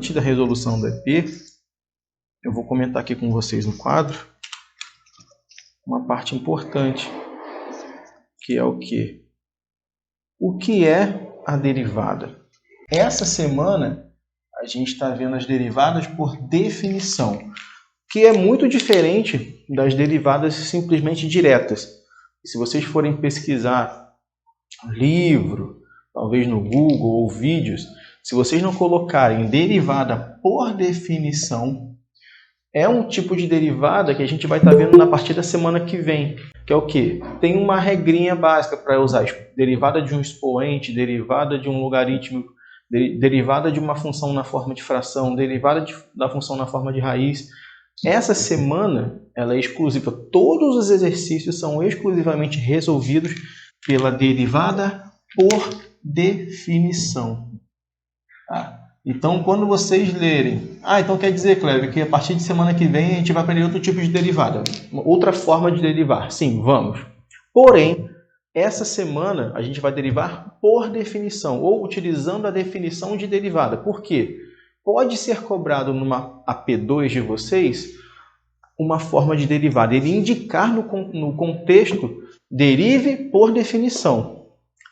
antes da resolução do EP, eu vou comentar aqui com vocês no quadro uma parte importante, que é o quê? O que é a derivada? Essa semana a gente está vendo as derivadas por definição, que é muito diferente das derivadas simplesmente diretas. Se vocês forem pesquisar livro, talvez no Google ou vídeos, se vocês não colocarem derivada por definição, é um tipo de derivada que a gente vai estar vendo na partir da semana que vem, que é o quê? Tem uma regrinha básica para usar: derivada de um expoente, derivada de um logaritmo, derivada de uma função na forma de fração, derivada da função na forma de raiz. Essa semana ela é exclusiva. Todos os exercícios são exclusivamente resolvidos pela derivada por definição. Tá? Então, quando vocês lerem... então quer dizer, Cleber, que a partir de semana que vem a gente vai aprender outro tipo de derivada. Outra forma de derivar. Sim, vamos. Porém, essa semana a gente vai derivar por definição, ou utilizando a definição de derivada. Por quê? Pode ser cobrado numa AP2 de vocês uma forma de derivada. Ele indicar no contexto, derive por definição.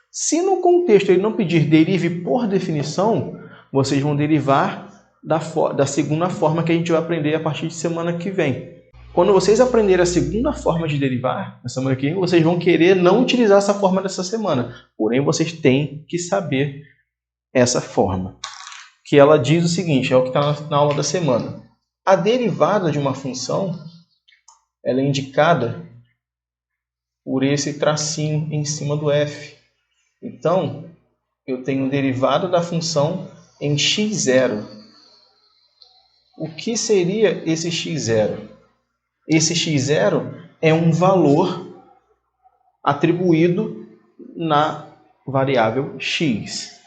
Se no contexto ele não pedir derive por definição, vocês vão derivar da segunda forma que a gente vai aprender a partir de semana que vem. Quando vocês aprenderem a segunda forma de derivar, na semana que vem, vocês vão querer não utilizar essa forma dessa semana. Porém, vocês têm que saber essa forma. Que ela diz o seguinte, é o que está na aula da semana. A derivada de uma função, ela é indicada por esse tracinho em cima do f. Então, eu tenho derivada da função em x0. O que seria esse x0? Esse x0 é um valor atribuído na variável x.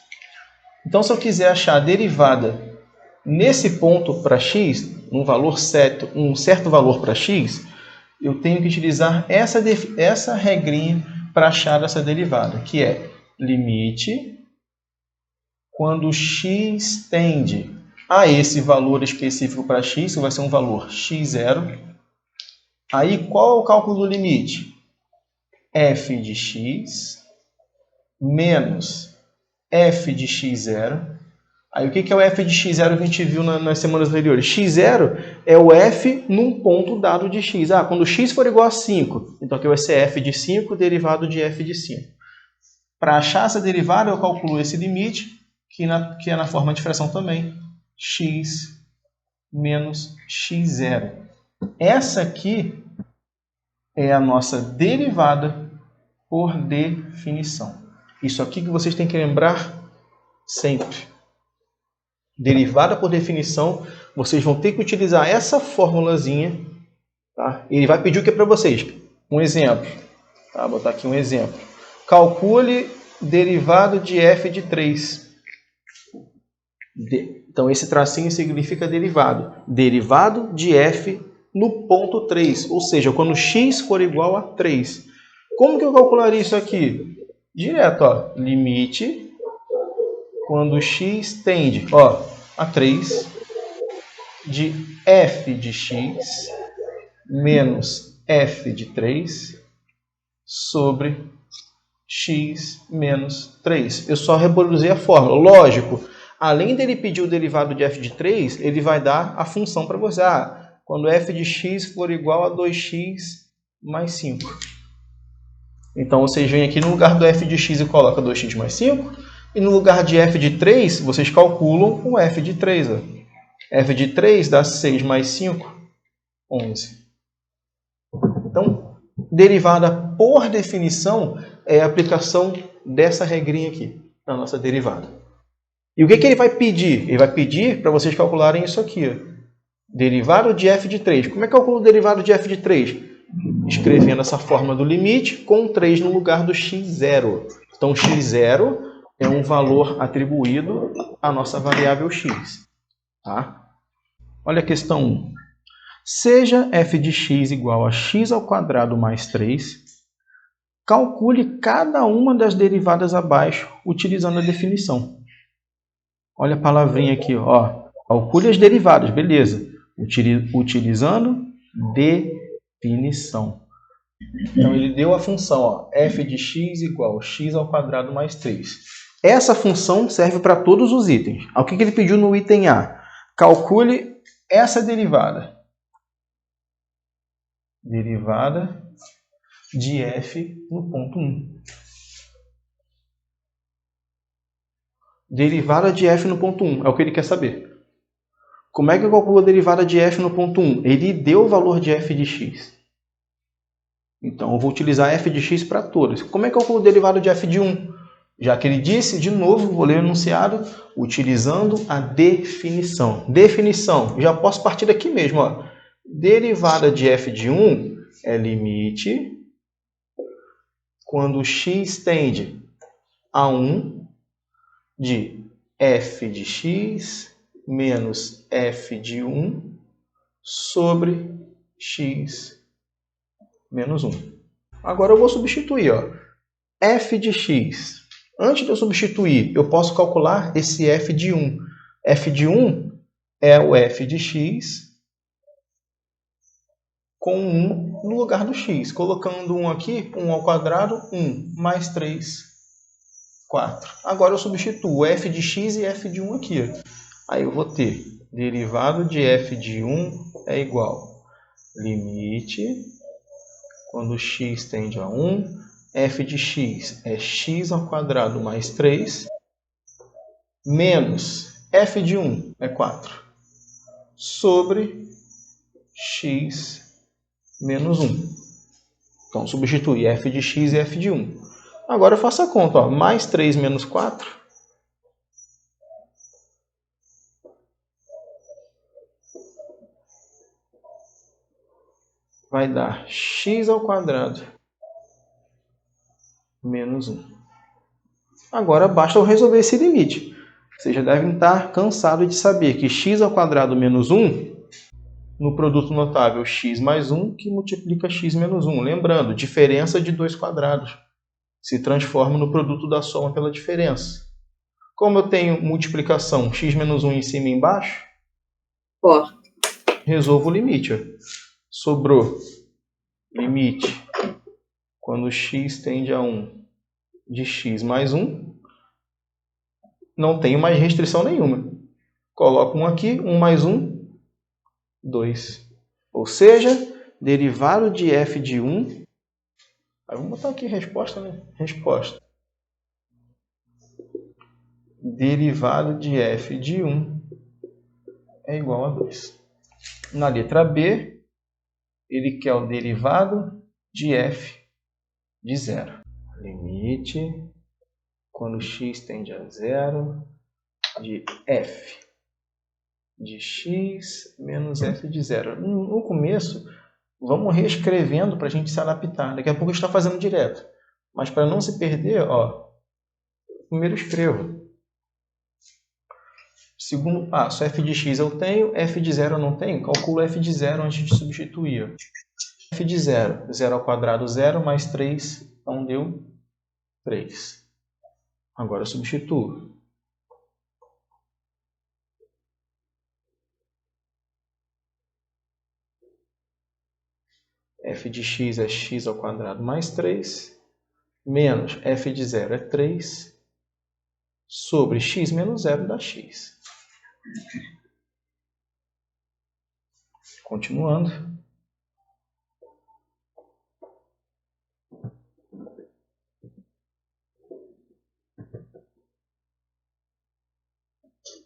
Então, se eu quiser achar a derivada nesse ponto para x, um certo valor para x, eu tenho que utilizar essa regrinha para achar essa derivada, que é limite quando x tende a esse valor específico para x, que vai ser um valor x0. Aí, qual é o cálculo do limite? F de x menos f de x0. Aí, o que é o f de x0 que a gente viu nas semanas anteriores? x0 é o f num ponto dado de x. Quando x for igual a 5, então aqui vai ser f de 5 derivado de f de 5. Para achar essa derivada, eu calculo esse limite, que é na forma de fração também, x menos x0. Essa aqui é a nossa derivada por definição. Isso aqui que vocês têm que lembrar sempre. Derivada por definição, vocês vão ter que utilizar essa formulazinha. Tá? Ele vai pedir o que para vocês? Um exemplo. Tá? Vou botar aqui um exemplo. Calcule derivado de f de 3. Então, esse tracinho significa derivado. Derivado de f no ponto 3. Ou seja, quando x for igual a 3. Como que eu calcularia isso aqui? Direto, limite quando x tende a 3 de f de x menos f de 3 sobre x menos 3. Eu só reproduzi a fórmula. Lógico, além dele pedir o derivado de f de 3, ele vai dar a função para você. Quando f de x for igual a 2x mais 5. Então, vocês vêm aqui no lugar do f de x e colocam 2x mais 5. E no lugar de f de 3, vocês calculam o f de 3. F de 3 dá 6 mais 5, 11. Então, derivada por definição é a aplicação dessa regrinha aqui, na nossa derivada. E o que ele vai pedir? Ele vai pedir para vocês calcularem isso aqui. Derivado de f de 3. Como é que eu calculo o derivado de f de 3? Escrevendo essa forma do limite com 3 no lugar do x0. Então, x0 é um valor atribuído à nossa variável x. Tá? Olha a questão 1. Seja f de x igual a x ao quadrado mais 3, calcule cada uma das derivadas abaixo utilizando a definição. Olha a palavrinha aqui, Calcule as derivadas, beleza. Utilizando definição. Então, ele deu a função, ó, f de x igual x ao quadrado mais 3. Essa função serve para todos os itens. O que ele pediu no item A? Calcule essa derivada. Derivada de f no ponto 1. Derivada de f no ponto 1, é o que ele quer saber. Como é que eu calculo a derivada de f no ponto 1? Ele deu o valor de f de x. Então, eu vou utilizar f de x para todas. Como é que eu calculo a derivada de f de 1? Já que ele disse, de novo, vou ler o enunciado, utilizando a definição. Definição, já posso partir daqui mesmo. Ó. Derivada de f de 1 é limite quando x tende a 1 de f de x menos f de 1 sobre x menos 1. Agora eu vou substituir. Ó. F de x. Antes de eu substituir, eu posso calcular esse f de 1. F de 1 é o f de x com 1 no lugar do x. Colocando 1 aqui, 1 ao quadrado, 1 mais 3, 4. Agora eu substituo f de x e f de 1 aqui. Aí eu vou ter derivado de f de 1 é igual limite quando x tende a 1, f de x é x ao quadrado mais 3, menos f de 1 é 4, sobre x menos 1. Então, substitui f de x e f de 1. Agora eu faço a conta. Ó. Mais 3 menos 4. Vai dar x ao quadrado menos 1. Agora basta eu resolver esse limite. Vocês já devem estar cansados de saber que x ao quadrado menos 1, no produto notável x mais 1, que multiplica x menos 1. Lembrando, diferença de dois quadrados se transforma no produto da soma pela diferença. Como eu tenho multiplicação x menos 1 em cima e embaixo, resolvo o limite. Ó. Sobrou limite quando x tende a 1 de x mais 1. Não tenho mais restrição nenhuma. Coloco 1 aqui, 1 mais 1, 2. Ou seja, derivado de f de 1... Aí vamos botar aqui resposta, né? Resposta. Derivado de f de 1 é igual a 2. Na letra B, ele quer o derivado de f de 0. Limite, quando x tende a 0, de f de x menos f de 0. No começo, vamos reescrevendo para a gente se adaptar. Daqui a pouco a gente está fazendo direto. Mas para não se perder, ó, primeiro escrevo. Segundo passo, f de x eu tenho, f de 0 eu não tenho. Calculo f de 0 antes de substituir. F de 0, 0 ao quadrado 0, mais 3, então deu 3. Agora eu substituo. F de x é x ao quadrado mais 3, menos f de 0 é 3, sobre x menos 0 dá x. Continuando.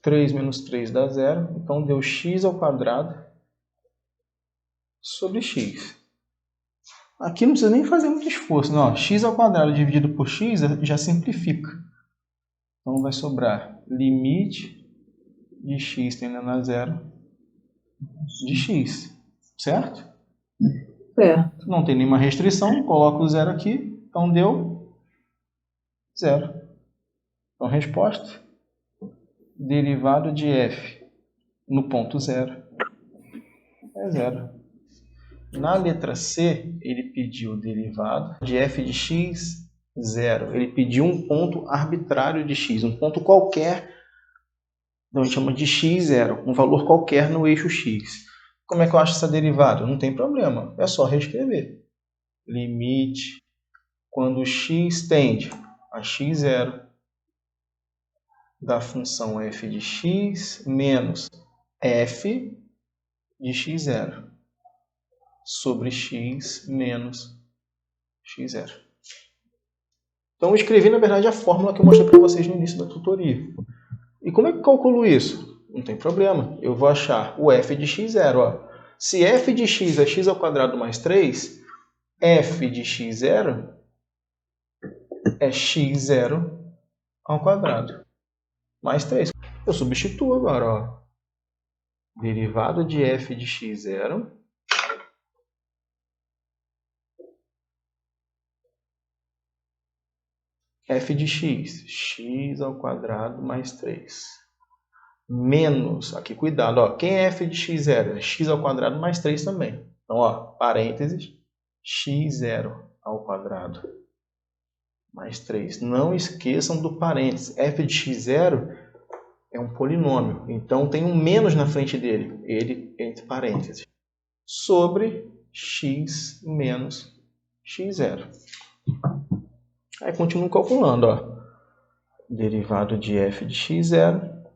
Três menos 3 dá 0, então deu x ao quadrado sobre x. Aqui não precisa nem fazer muito esforço. Não, x ao quadrado dividido por x já simplifica. Então vai sobrar limite de x tendendo a 0 de x. Certo? Certo. Não tem nenhuma restrição. Coloco o 0 aqui. Então deu 0. Então resposta. Derivado de f no ponto 0 é 0. Na letra C, ele pediu o derivado de f de x, 0. Ele pediu um ponto arbitrário de x, um ponto qualquer Então a gente chama de x0, um valor qualquer no eixo x. Como é que eu acho essa derivada? Não tem problema, é só reescrever. Limite quando x tende a x0 da função f de x menos f de x0 sobre x menos x0. Então eu escrevi, na verdade, a fórmula que eu mostrei para vocês no início da tutoria. E como é que eu calculo isso? Não tem problema. Eu vou achar o f de x0. Ó. Se f de x é x ao quadrado mais 3, f de x0 é x0 ao quadrado mais 3. Eu substituo agora. Ó. Derivada de f de x0 f de x, x ao quadrado mais 3. Menos, aqui cuidado, ó, quem é f de x0? É x ao quadrado mais 3 também. Então, ó, parênteses, x0 ao quadrado mais 3. Não esqueçam do parênteses. F de x0 é um polinômio, então tem um menos na frente dele, ele entre parênteses, sobre x menos x0. Aí continuo calculando, ó. Derivado de f de x0,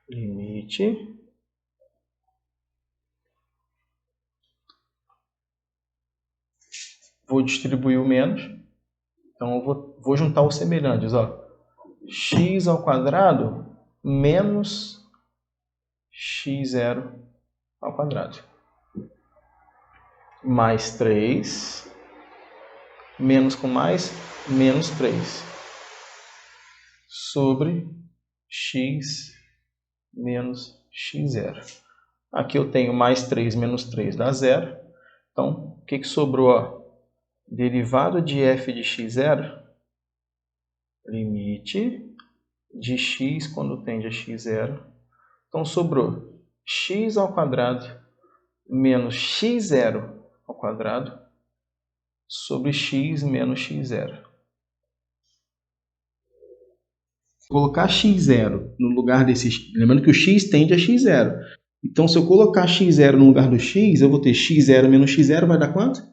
limite vou distribuir o menos, então eu vou juntar os semelhantes, ó. X ao quadrado menos x0 ao quadrado. Mais 3, menos com mais, menos 3. Sobre x menos x0. Aqui eu tenho mais 3 menos 3 dá 0. Então, o que sobrou? Ó? Derivado de f de x0, limite de x quando tende a x0. Então, sobrou x ao quadrado menos x0 ao quadrado sobre x menos x0. Colocar x0 no lugar desse... Lembrando que o x tende a x0. Então, se eu colocar x0 no lugar do x, eu vou ter x0 menos x0, vai dar quanto?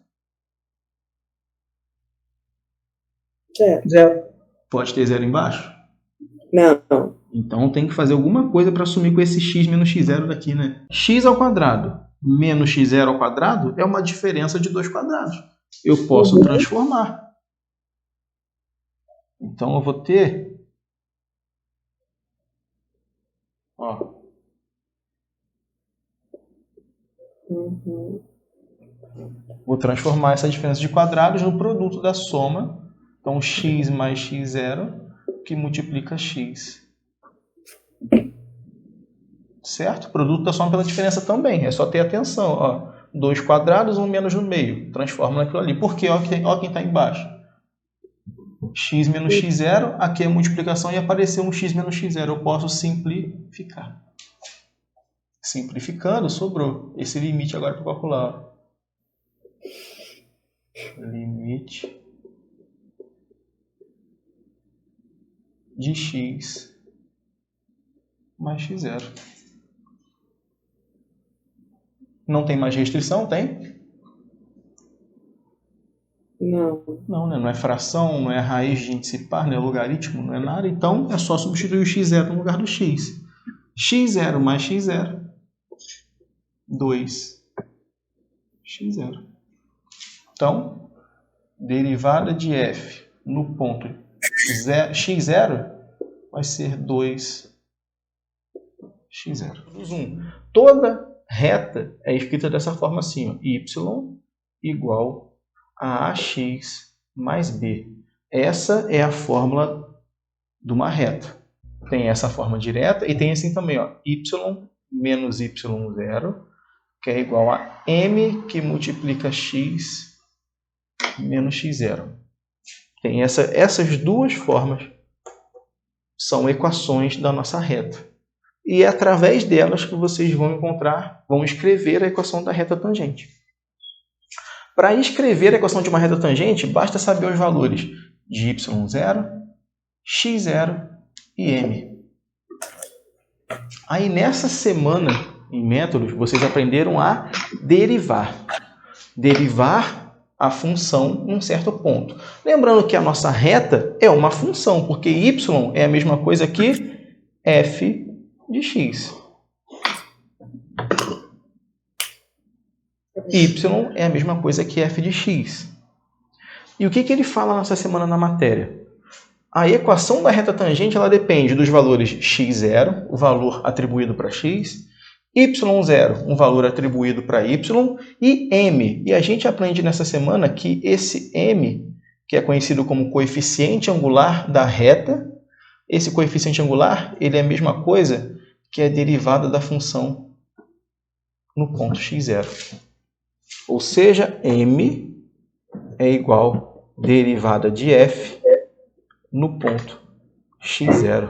Zero. Pode ter zero embaixo? Não. Então, tem que fazer alguma coisa para assumir com esse x menos x0 daqui, né? X ao quadrado menos x0 ao quadrado é uma diferença de 2 quadrados. Eu posso transformar. Então, eu vou ter... Ó. Vou transformar essa diferença de quadrados no produto da soma. Então, x mais x0, que multiplica x. Certo? Produto da soma pela diferença também. É só ter atenção. Ó. 2 quadrados, 1 menos no meio. Transforma naquilo ali. Por quê? Ó quem está embaixo. X menos x0. Aqui é a multiplicação e apareceu um x menos x0. Eu posso simplificar. Simplificando, sobrou esse limite agora para calcular. Ó. Limite de x mais x0. Não tem mais restrição? Tem? Não. Não, né? Não é fração, não é raiz de índice par, não é logaritmo, não é nada. Então, é só substituir o x0 no lugar do x. x0 mais x0, 2 x0. Então, derivada de f no ponto x0 vai ser 2 x0. Toda reta é escrita dessa forma assim, ó, y igual a ax mais b. Essa é a fórmula de uma reta. Tem essa forma direta e tem assim também, ó, y menos y0, que é igual a m que multiplica x menos x0. Tem essas duas formas, são equações da nossa reta. E é através delas que vocês vão escrever a equação da reta tangente. Para escrever a equação de uma reta tangente, basta saber os valores de y0, x0 e m. Aí nessa semana, em métodos, vocês aprenderam a derivar. Derivar a função num certo ponto. Lembrando que a nossa reta é uma função, porque y é a mesma coisa que f de x. Y é a mesma coisa que f de x. E o que ele fala nessa semana na matéria? A equação da reta tangente ela depende dos valores x0, o valor atribuído para x, y0, um valor atribuído para y, e m. E a gente aprende nessa semana que esse m, que é conhecido como coeficiente angular da reta, esse coeficiente angular ele é a mesma coisa que a derivada da função no ponto x0. Ou seja, m é igual a derivada de f no ponto x0.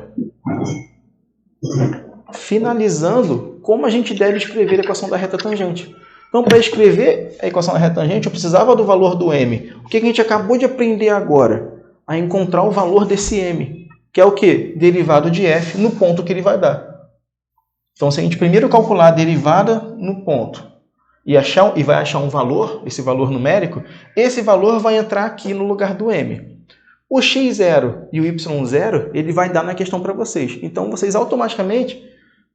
Finalizando, como a gente deve escrever a equação da reta tangente. Então, para escrever a equação da reta tangente, eu precisava do valor do m. O que a gente acabou de aprender agora? A encontrar o valor desse m, que é o quê? Derivado de f no ponto que ele vai dar. Então, se a gente primeiro calcular a derivada no ponto e vai achar um valor, esse valor numérico, esse valor vai entrar aqui no lugar do m. O x0 e o y0, ele vai dar na questão para vocês. Então, vocês automaticamente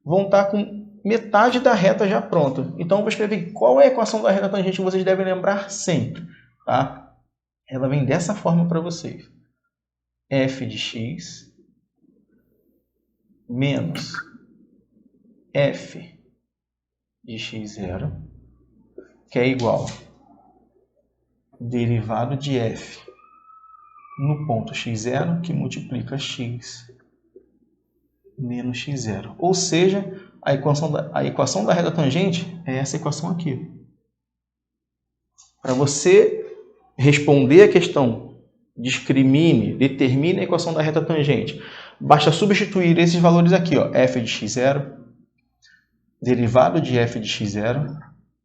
vão estar com metade da reta já pronta. Então, eu vou escrever qual é a equação da reta tangente que vocês devem lembrar sempre. Tá? Ela vem dessa forma para vocês. F de x menos f de x0, que é igual a derivado de f no ponto x0, que multiplica x menos x0. Ou seja, a equação da reta tangente é essa equação aqui. Para você responder a questão determine a equação da reta tangente, basta substituir esses valores aqui, ó, f de x0, derivado de f de x0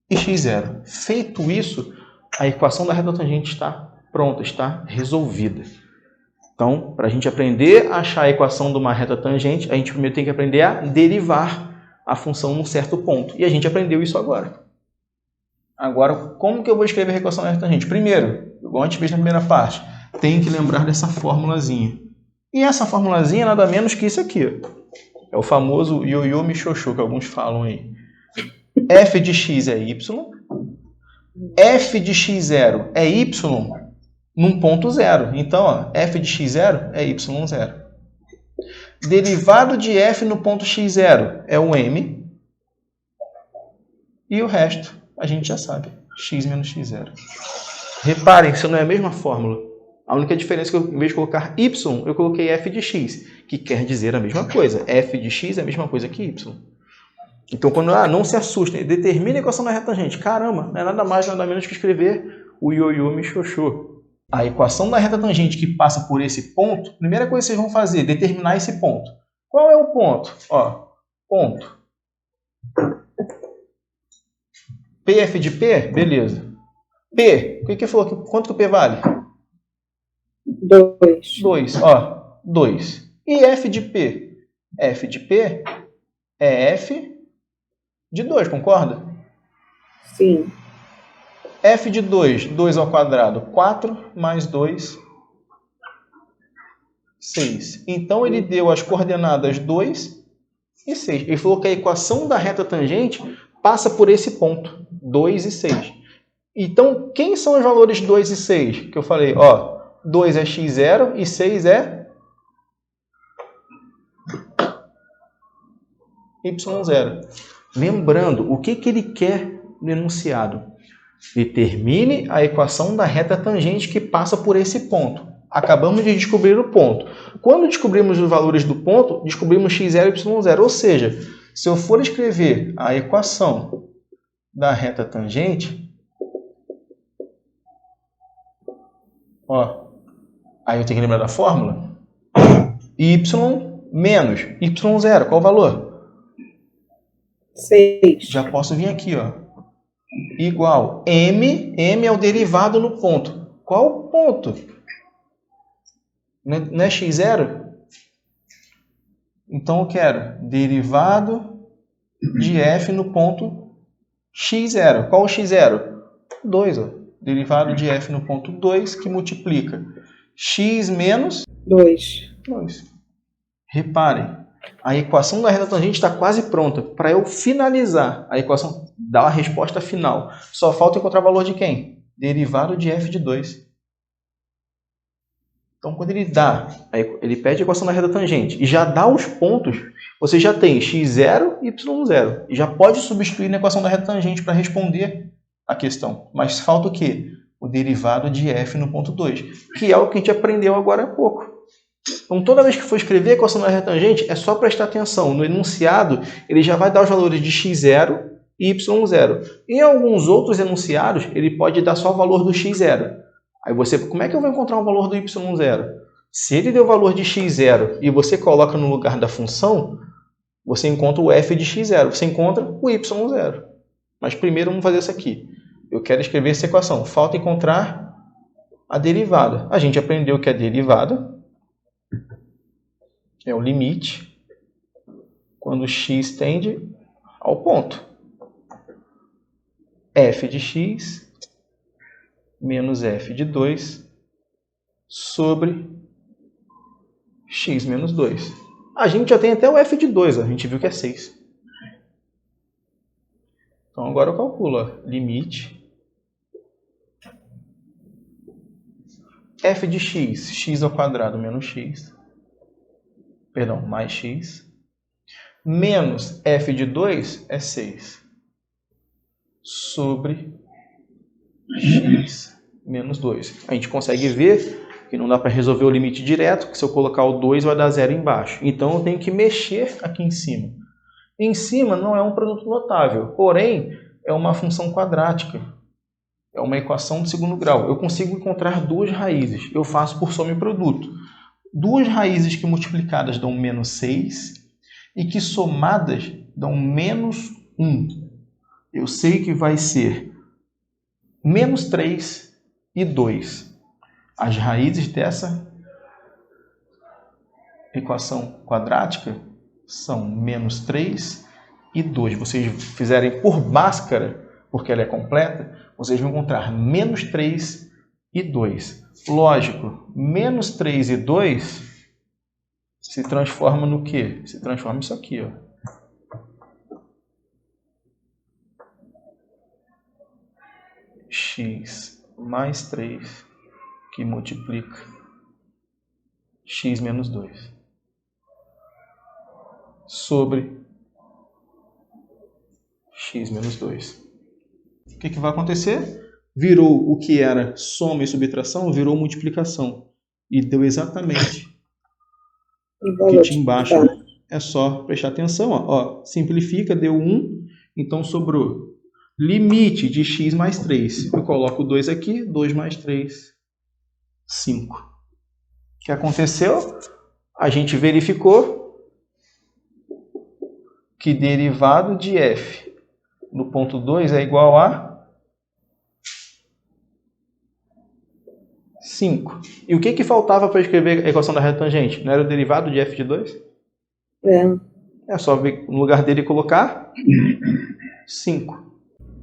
e x0. Feito isso, a equação da reta tangente está pronta, está resolvida. Então, para a gente aprender a achar a equação de uma reta tangente, a gente primeiro tem que aprender a derivar a função num certo ponto. E a gente aprendeu isso agora. Agora, como que eu vou escrever a equação da reta tangente? Primeiro, igual a gente fez na primeira parte, tem que lembrar dessa formulazinha. E essa formulazinha é nada menos que isso aqui. É o famoso ioiô michôchô que alguns falam aí. F de x é y. F de x0 é y num ponto zero. Então, ó, f de x0 é y0. Derivado de f no ponto x0 é o m. E o resto a gente já sabe. X menos x0. Reparem, isso não é a mesma fórmula. A única diferença é que, em vez de colocar y, eu coloquei f de x, que quer dizer a mesma coisa. F de x é a mesma coisa que y. Então, quando não se assustem, determine a equação da reta tangente. Caramba, não é nada mais, nada menos que escrever o ioiô michôchô. A equação da reta tangente que passa por esse ponto, primeira coisa que vocês vão fazer, determinar esse ponto. Qual é o ponto? Ó, ponto. PF de P? Beleza. P, o que falou? Quanto que o P vale? 2. 2, ó, 2. E F de P? F de P é F de 2, concorda? Sim. F de 2, 2 ao quadrado, 4 mais 2, 6. Então, ele deu as coordenadas 2 e 6. Ele falou que a equação da reta tangente passa por esse ponto, 2 e 6. Então, quem são os valores 2 e 6? Que eu falei, ó, 2 é x0 e 6 é y0. Lembrando, o que ele quer no enunciado? Determine a equação da reta tangente que passa por esse ponto. Acabamos de descobrir o ponto. Quando descobrimos os valores do ponto, descobrimos x0 e y0. Ou seja, se eu for escrever a equação da reta tangente, ó, aí eu tenho que lembrar da fórmula. Y menos y0. Qual o valor? 6. Já posso vir aqui, ó. Igual m é o derivado no ponto. Qual o ponto? Não é x0? Então eu quero derivado de f no ponto x0. Qual o x0? 2. Ó. Derivado de f no ponto 2 que multiplica x menos 2. 2. Reparem, a equação da reta tangente está quase pronta. Para eu finalizar a equação, dar a resposta final, só falta encontrar o valor de quem? Derivado de f de 2. Então, quando ele pede a equação da reta tangente e já dá os pontos, você já tem x0 e y0. E já pode substituir na equação da reta tangente para responder a questão. Mas falta o quê? O derivado de f no ponto 2, que é o que a gente aprendeu agora há pouco. Então, toda vez que for escrever a equação da reta tangente, é só prestar atenção. No enunciado, ele já vai dar os valores de x0 e y0. Em alguns outros enunciados, ele pode dar só o valor do x0. Aí você, como é que eu vou encontrar o valor do y0? Se ele deu o valor de x0 e você coloca no lugar da função, você encontra o f de x0, você encontra o y0. Mas primeiro vamos fazer isso aqui. Eu quero escrever essa equação. Falta encontrar a derivada. A gente aprendeu que a derivada é o limite quando x tende ao ponto. F de x menos f de 2 sobre x menos 2. A gente já tem até o f de 2, a gente viu que é 6. Então agora eu calculo, ó, limite f de x, x ao quadrado menos x, perdão, mais x, menos f de 2 é 6, sobre x menos 2. A gente consegue ver que não dá para resolver o limite direto, que se eu colocar o 2 vai dar 0 embaixo. Então eu tenho que mexer aqui em cima. Em cima não é um produto notável, porém é uma função quadrática. É uma equação de segundo grau. Eu consigo encontrar duas raízes. Eu faço por soma e produto. Duas raízes que multiplicadas dão menos 6 e que somadas dão menos 1. Eu sei que vai ser menos 3 e 2. As raízes dessa equação quadrática são menos 3 e 2. Vocês fizerem por máscara, porque ela é completa, vocês vão encontrar menos 3 e 2. Lógico, menos 3 e 2 se transforma no quê? Se transforma isso aqui, ó. X mais 3 que multiplica x menos 2 sobre x menos 2. O que vai acontecer? Virou o que era soma e subtração, virou multiplicação. E deu exatamente o que tinha embaixo. É só prestar atenção. Ó, simplifica, deu 1, então sobrou limite de x mais 3. Eu coloco 2 aqui, 2 mais 3, 5. O que aconteceu? A gente verificou que derivado de f no ponto 2 é igual a 5. E o que faltava para escrever a equação da reta tangente? Não era o derivado de f de 2? É só no lugar dele colocar 5.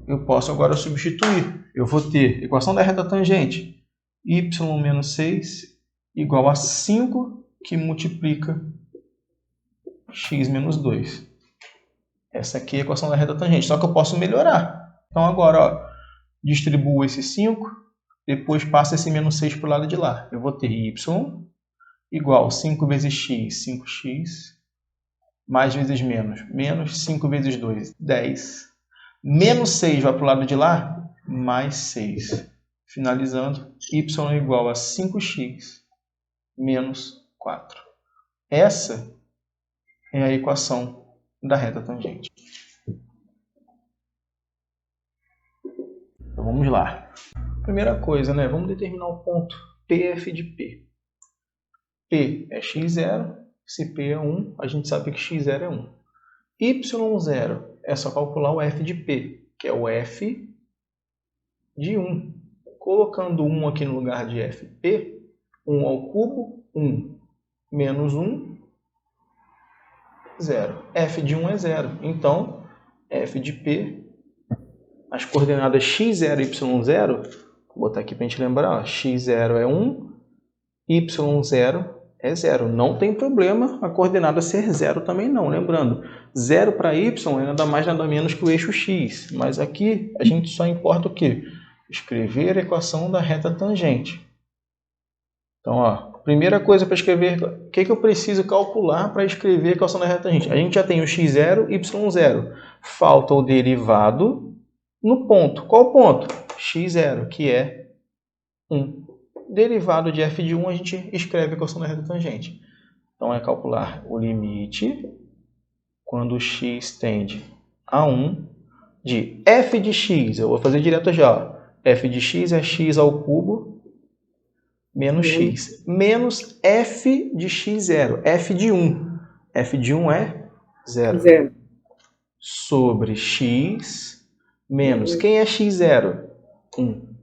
Eu posso agora substituir. Eu vou ter equação da reta tangente y menos 6 igual a 5 que multiplica x menos 2. Essa aqui é a equação da reta tangente, só que eu posso melhorar. Então agora, ó, distribuo esse 5, depois passo esse menos 6 para o lado de lá. Eu vou ter y igual a 5 vezes x, 5x, mais vezes menos, menos 5 vezes 2, 10. Menos 6 vai para o lado de lá, mais 6. Finalizando, y igual a 5x menos 4. Essa é a equação da reta tangente. Então vamos lá. Primeira coisa, né? Vamos determinar o ponto PF de P. P é x0, se P é 1, a gente sabe que x0 é 1. y0 é só calcular o f de P, que é o f de 1. Colocando 1 aqui no lugar de fp, 1 ao cubo, 1, menos 1, 0. f de 1 é 0. Então, f de P, as coordenadas x0 e y0, vou botar aqui para a gente lembrar, ó, x0 é 1, y0 é 0. Não tem problema a coordenada ser 0 também não. Lembrando, 0 para y é nada mais nada menos que o eixo x. Mas aqui a gente só importa o quê? Escrever a equação da reta tangente. Então, ó, primeira coisa para escrever, o que eu preciso calcular para escrever a equação da reta tangente? A gente já tem o x0 e y0. Falta o derivado no ponto. Qual ponto? x0, que é 1. Derivado de f de 1, a gente escreve a equação da reta tangente. Então, é calcular o limite, quando x tende a 1, de f de x, eu vou fazer direto já, ó. F de x é x ao cubo menos x, menos f de x0, f de 1. F de 1 é 0. Sobre x menos, quem é x0? 1.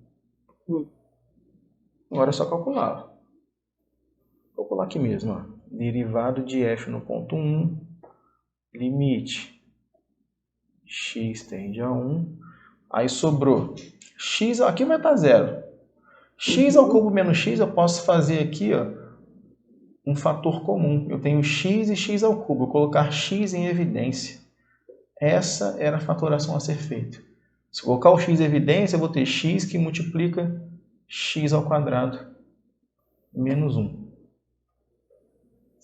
Agora é só calcular. Vou calcular aqui mesmo. Ó. Derivado de f no ponto 1, limite, x tende a 1. Aí sobrou x, aqui vai estar 0. X ao cubo menos x, eu posso fazer aqui ó, um fator comum. Eu tenho x e x ao cubo. Eu vou colocar x em evidência. Essa era a fatoração a ser feita. Se eu colocar o x em evidência, eu vou ter x que multiplica x ao quadrado menos 1.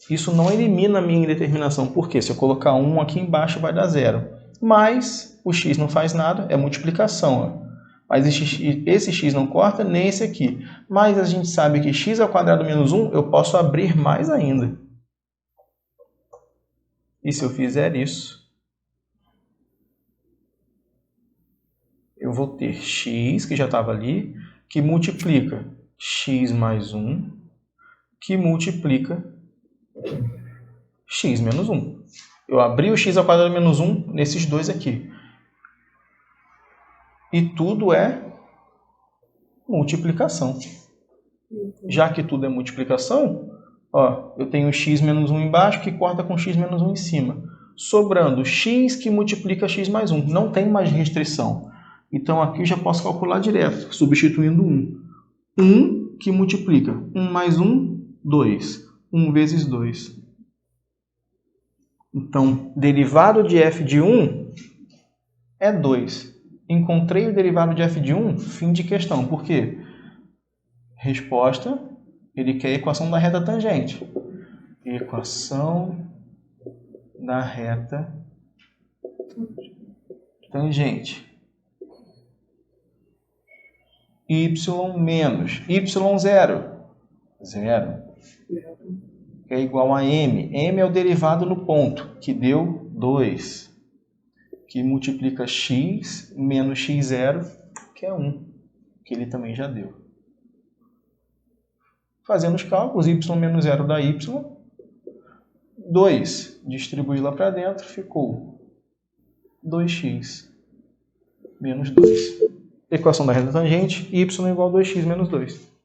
Isso não elimina a minha indeterminação. Por quê? Se eu colocar 1 aqui embaixo, vai dar 0. Mas o x não faz nada, é multiplicação. Ó. Mas esse x não corta, nem esse aqui. Mas a gente sabe que x ao quadrado menos 1, eu posso abrir mais ainda. E se eu fizer isso, eu vou ter x, que já estava ali, que multiplica x mais 1, que multiplica x menos 1. Eu abri o x ao quadrado menos 1 nesses dois aqui. E tudo é multiplicação. Já que tudo é multiplicação, ó, eu tenho x menos 1 embaixo que corta com x menos 1 em cima. Sobrando x que multiplica x mais 1. Não tem mais restrição. Então aqui eu já posso calcular direto, substituindo 1. 1 que multiplica 1 mais 1, 2. 1 vezes 2. Então, derivado de f de 1 é 2. Encontrei o derivado de f de 1, fim de questão. Por quê? Resposta, ele quer a equação da reta tangente. Equação da reta tangente. Y menos y0. 0. É igual a m. M é o derivado no ponto, que deu 2. Que multiplica x menos x0, que é 1, que ele também já deu. Fazendo os cálculos, y menos 0 dá y. 2, distribuir lá para dentro, ficou 2x menos 2. Equação da reta tangente, y igual a 2x menos 2.